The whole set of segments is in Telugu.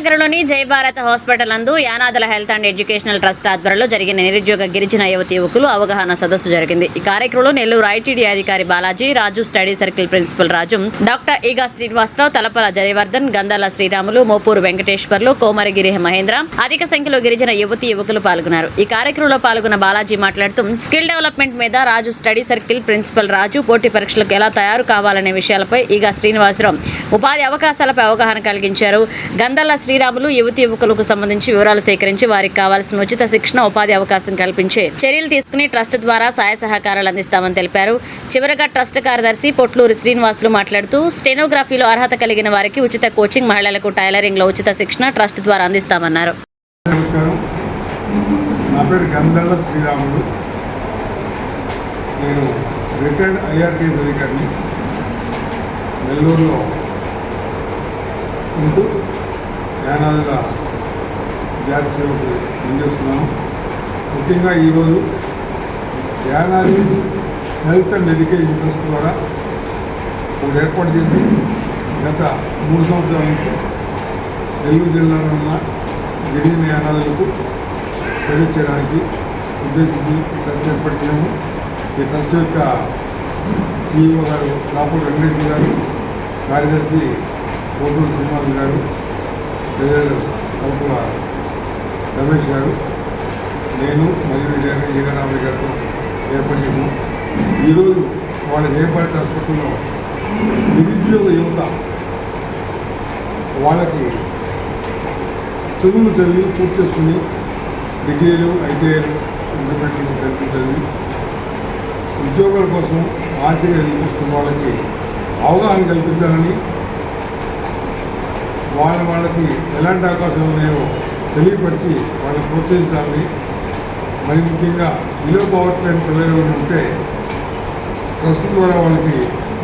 నగరంలోని జై భారత్ హాస్పిటల్ నందు యానాదుల హెల్త్ అండ్ ఎడ్యుకేషనల్ ట్రస్ట్ ఆధ్వర్యంలో జరిగిన నిరుద్యోగ గిరిజన యువతి యువకులు అవగాహన సదస్సు జరిగింది. ఈ కార్యక్రమంలో నెల్లూరు ఐటీడీ అధికారి బాలాజీ, రాజు స్టడీ సర్కిల్ ప్రిన్సిపల్ రాజు, డాక్టర్ ఈగా శ్రీనివాసరావు, తలపల జయవర్ధన్, గంధాల శ్రీరాములు, మోపూరు వెంకటేశ్వర్లు, కోమరగిరి మహేంద్ర అధిక సంఖ్యలో గిరిజన యువతి యువకులు పాల్గొన్నారు. ఈ కార్యక్రమంలో పాల్గొన్న బాలాజీ మాట్లాడుతూ స్కిల్ డెవలప్మెంట్ మీద రాజు స్టడీ సర్కిల్ ప్రిన్సిపల్ రాజు పోటీ పరీక్షలకు ఎలా తయారు కావాలనే విషయాలపై ఈగా శ్రీనివాసరావు ఉపాధి అవకాశాలపై అవగాహన కలిగించారు. గంధాల శ్రీరాములు యువతి యువకులకు సంబంధించి వివరాలు సేకరించి వారికి కావాల్సిన ఉచిత శిక్షణ, ఉపాధి అవకాశం కల్పించే చర్యలు తీసుకుని ట్రస్ట్ ద్వారా సహాయ సహకారాలు అందిస్తామని తెలిపారు. చివరగా ట్రస్ట్ కార్యదర్శి పొట్లూరు శ్రీనివాసులు మాట్లాడుతూ స్టెనోగ్రఫీలో అర్హత కలిగిన వారికి ఉచిత కోచింగ్, మహిళలకు టైలరింగ్ లో ఉచిత శిక్షణ ట్రస్ట్ ద్వారా అందిస్తామన్నారు. నా పేరు గంధాల శ్రీరాములు. నేను రిటైర్డ్ ఐఆర్టీఎస్ అధికారిని. నెల్లూరులో ఉంటూ యానాదుల జాతి సేవకు పనిచేస్తున్నాను. ముఖ్యంగా ఈరోజు యానాదీస్ హెల్త్ అండ్ ఎడ్యుకేషన్ ట్రస్ట్ ద్వారా ఒకటి ఏర్పాటు చేసి గత 3 సంవత్సరాల నుంచి నెల్లూరు జిల్లాలో ఉన్న గిరిజన యానాదులకు ప్రజెంట్ చేయడానికి ఉద్దేశించి ట్రస్ట్ ఏర్పాటు చేయము. ఈ ట్రస్ట్ యొక్క CEO గారు లాపూడి వెంకటేశ్వర గారు, కార్యదర్శి కోటూరు శ్రీనివాస్ గారు, ప్రజలు కల్పల రమేష్ గారు, నేను మరియు ఈగరామయ్య గారితో ఏర్పాటు చేసాం. ఈరోజు వాళ్ళ జయభారత్ హాస్పిటల్లో నిరుద్యోగ యువత వాళ్ళకి చదువులు చదివి పూర్తి చేసుకుని డిగ్రీలు, ఐటీఐలు, ఇంటర్మీడియట్ టెన్త్ చదివి ఉద్యోగాల కోసం ఆశగా ఎదుర్కొస్తున్న వాళ్ళకి అవగాహన కల్పించాలని, వాళ్ళకి ఎలాంటి అవకాశాలు ఉన్నాయో తెలియపరిచి వాళ్ళని ప్రోత్సహించాలని, మరి ముఖ్యంగా బిలో పవర్టీ లైన్ పిల్లలు ఉంటే ట్రస్ట్ ద్వారా వాళ్ళకి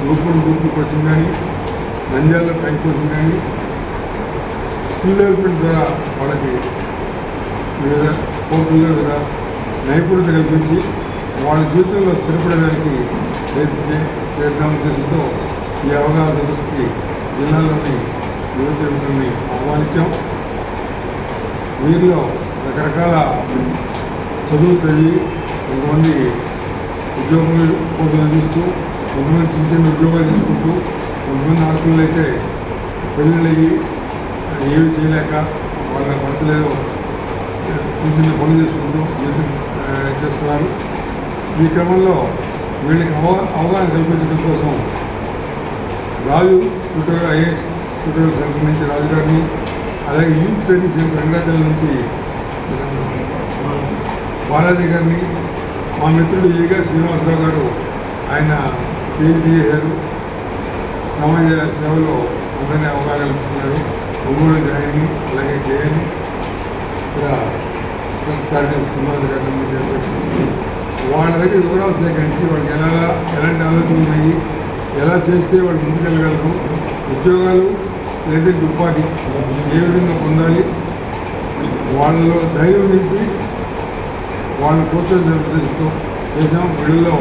గ్రూప్ కోచింగ్ కానీ, నంద్యాల బ్యాంక్ కోచింగ్ కానీ, స్కిల్ డెవలప్మెంట్ ద్వారా వాళ్ళకి వివిధ కోర్సుల్లో వివిధ నైపుణ్యత కల్పించి వాళ్ళ జీవితంలో స్థిరపడడానికి చేద్దాం ఉద్దేశంతో ఈ అవగాహన సదస్సుకి జిల్లాలోని యువత యువకుల్ని ఆహ్వానించాం. వీరిలో రకరకాల చదువు చదివి కొంతమంది ఉద్యోగులు కోసం చూస్తూ, కొంతమంది చిన్న చిన్న ఉద్యోగాలు చేసుకుంటూ, కొంతమంది ఆడపిల్లలు అయితే పెళ్ళిళ్ళయ్యి ఏమి చేయలేక వాళ్ళ భర్తలేదో చిన్న చిన్న పనులు చేసుకుంటూ చేస్తున్నారు. ఈ క్రమంలో వీళ్ళకి అవగాహన కల్పించడం కోసం రాజు ట్యూటోరియల్ ఐఏఎస్ ట్యూటోరియల్ సెంటర్ నుంచి రాజు గారిని, అలాగే యూత్ ట్రైనింగ్ సెంటర్ వెంకటాచలం నుంచి బాలాజీ గారిని, మా మిత్రుడు ఈగా శ్రీనివాసరావు గారు, ఆయన PhD చేశారు, సమాజ సేవలో అందరినీ అవగాహన కల్పిస్తున్నారు. ఒంగోలు జాయిని, అలాగే జయని, ఇక్కడ ట్రస్ట్ కార్యదర్శి సమాజ గారిని వాళ్ళ దగ్గర వివరాలు సేకరించి వాళ్ళకి ఎలాంటి ఆలోచనలు ఉన్నాయి, ఎలా చేస్తే వాళ్ళు ముందుకెళ్ళగలరు, ఉద్యోగాలు లేదంటే ఉపాధి ఏ విధంగా పొందాలి, వాళ్ళలో ధైర్యం నింపి వాళ్ళని ప్రోత్సహించే ఉద్దేశంతో చేసాం. వీళ్ళలో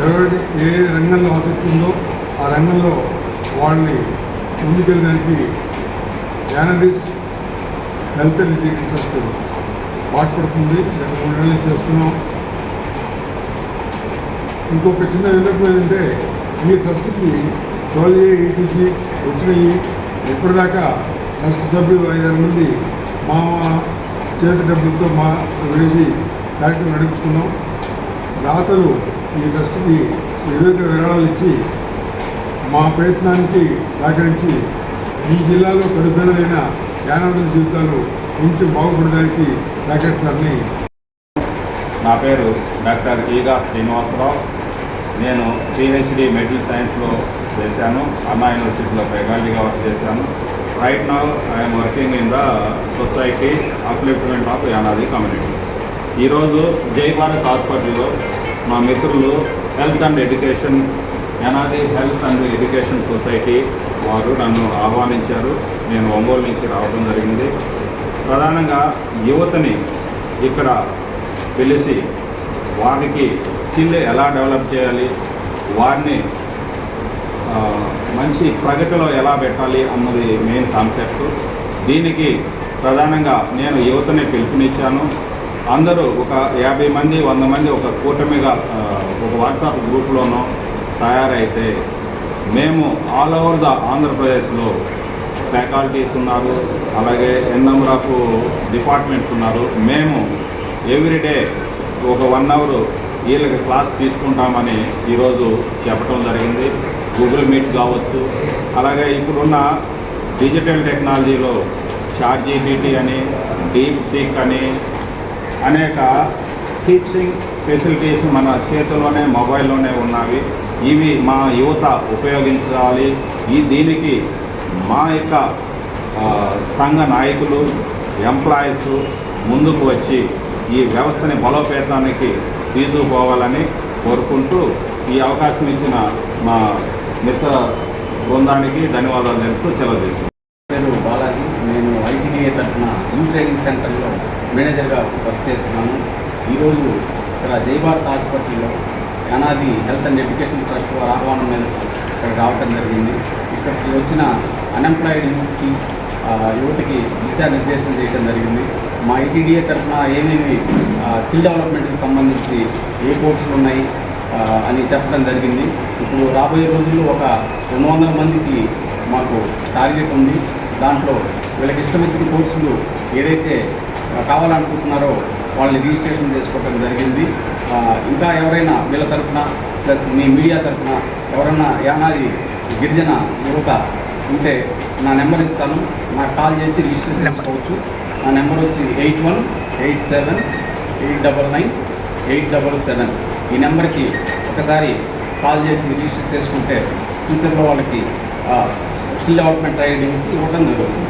ఎవరికి ఏ రంగంలో ఆసక్తి ఉందో ఆ రంగంలో వాళ్ళని ముందుకెళ్ళడానికి యానాదీస్ హెల్త్ అండ్ ఎడ్యుకేషన్ ట్రస్ట్ పాటుపడుతుంది. గత 3 నెలల నుంచి చేస్తున్నాం. ఇంకొక చిన్న విన్నపం ఏంటంటే, ఈ ట్రస్ట్కి 12A ETC వచ్చినాయి. ఇప్పటిదాకా ట్రస్ట్ సభ్యులు 5-6 మంది మా చేతి డబ్బులతో వేసి కార్యక్రమం నడిపిస్తున్నాం. దాతలు ఈ ట్రస్ట్కి వివేక విరాళాలు ఇచ్చి మా ప్రయత్నానికి సహకరించి ఈ జిల్లాలో కడుపేదలైన యానాదుల జీవితాలు కొంచెం బాగుపడడానికి సహకరిస్తారని. నా పేరు డాక్టర్ ఈగా శ్రీనివాసరావు. నేను PhD మెడికల్ సైన్స్లో చేశాను. అన్నా యూనివర్సిటీలో ఫ్యాకల్టీగా వర్క్ చేశాను. Right now I'm working in the society upliftment of Yanadi community. ఈరోజు జై భారత్ హాస్పిటల్లో మా మిత్రులు health and education, Yanadi health and education society వారు నన్ను ఆహ్వానించారు. నేను ఒంగోలు నుంచి రావడం జరిగింది. ప్రధానంగా యువతని ఇక్కడ పిలిచి వారికి స్కిల్ ఎలా డెవలప్ చేయాలి, వారిని మంచి ప్రగతిలో ఎలా పెట్టాలి అన్నది మెయిన్ కాన్సెప్ట్. దీనికి ప్రధానంగా నేను యువతని పిలుపునిచ్చాను. అందరూ ఒక 50 మంది 100 మంది ఒక కూటమిగా ఒక వాట్సాప్ గ్రూప్లోనూ తయారైతే మేము ఆల్ ఓవర్ ద ఆంధ్రప్రదేశ్లో ఫ్యాకల్టీస్ ఉన్నారు, అలాగే నెంబర్ ఆఫ్ డిపార్ట్మెంట్స్ ఉన్నారు. మేము ఎవ్రీడే ఒక 1 అవర్ వీళ్ళకి క్లాస్ తీసుకుంటామని ఈరోజు చెప్పడం జరిగింది. గూగుల్ మీట్ కావచ్చు, అలాగే ఇప్పుడున్న డిజిటల్ టెక్నాలజీలో ChatGPT అని, DeepSeek అని అనేక టీచింగ్ ఫెసిలిటీస్ మన చేతిలోనే మొబైల్లోనే ఉన్నవి. ఇవి మా యువత ఉపయోగించాలి. దీనికి మా యొక్క సంఘ నాయకులు, ఎంప్లాయీస్ ముందుకు వచ్చి ఈ వ్యవస్థని బలోపేతానికి తీసుకుపోవాలని కోరుకుంటూ ఈ అవకాశం ఇచ్చిన మా మిత్ర బృందానికి ధన్యవాదాలు తెలుపుతూ సెలవు తీసుకుంటాను. పేరు బాలాజీ. నేను ఐటీడీఏ తరఫున న్యూ ట్రైనింగ్ సెంటర్లో మేనేజర్గా వర్క్ చేస్తున్నాను. ఈరోజు ఇక్కడ జైభారత్ హాస్పిటల్లో Yanadi health and education trust వారి ఆహ్వానం మేరకు ఇక్కడ రావడం జరిగింది. ఇక్కడికి వచ్చిన అన్ఎంప్లాయిడ్ యువతకి దిశానిర్దేశం చేయడం జరిగింది. మా ఐటీడీఏ తరఫున ఏమేమి స్కిల్ డెవలప్మెంట్కి సంబంధించి ఏ కోర్సులు ఉన్నాయి అని చెప్పడం జరిగింది. ఇప్పుడు రాబోయే రోజుల్లో ఒక 200 మందికి మాకు టార్గెట్ ఉంది. దాంట్లో వీళ్ళకి ఇష్టం వచ్చిన కోర్సులు ఏదైతే కావాలనుకుంటున్నారో వాళ్ళని రిజిస్ట్రేషన్ చేసుకోవడం జరిగింది. ఇంకా ఎవరైనా వీళ్ళ తరఫున ప్లస్ మీ మీడియా తరఫున ఎవరైనా యానాది గిరిజన యువత ఉంటే నా నెంబర్ ఇస్తాను, నాకు కాల్ చేసి రిజిస్టర్ చేసుకోవచ్చు. నా నెంబర్ వచ్చి 8187899877. ఈ నెంబర్కి ఒకసారి కాల్ చేసి రిజిస్టర్ చేసుకుంటే ఫ్యూచర్లో వాళ్ళకి స్కిల్ డెవలప్మెంట్ ట్రైనింగ్స్ ఇవ్వడం జరుగుతుంది.